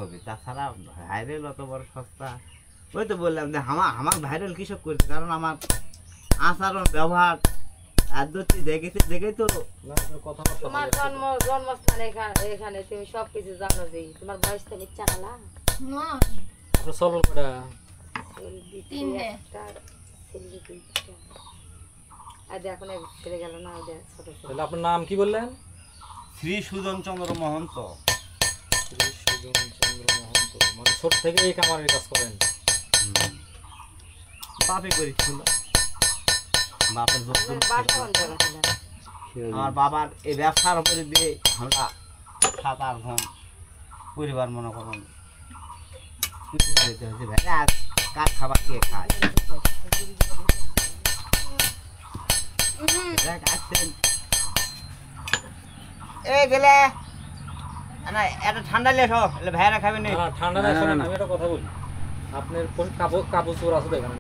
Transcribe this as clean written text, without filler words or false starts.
হবে, তাছাড়া ভাইরাল অত বড় সস্তা। ওই তো বললাম যে আমার ভাইরাল কৃষক করছে, কারণ আমার আচরণ ব্যবহার আদর্শি দেখেই তো। তোমার জন্মস্থান এখানে তুমি সবকিছু জানো যে তোমার বয়স তো মিথ্যা বলা। আপনার চলন কটা? এখন ছেড়ে গেল না, ছোট ছোট। তাহলে আপনার নাম কি বললেন? শ্রী সুজন চন্দ্র মহন্ত। শ্রী সুজন চন্দ্র মহন্ত, মানে ছোট থেকে এই কামারের কাজ করেন? বাপে করেছিল, বাপের বাসা কোন জায়গা ছিল? আমার বাবার এই ব্যবসার উপরে দিয়ে আমরা 7-8 জন পরিবার মনে করুন যেতে হয়েছে। ভাই আর কার খাবার কে খায়? এই গেলে না এত ঠান্ডা লেসো, ভাইয়ারা খাবে না। ঠান্ডা না, আমি একটা কথা বলি, আপনার কোন কাপড় চোর আছে তো এখানে?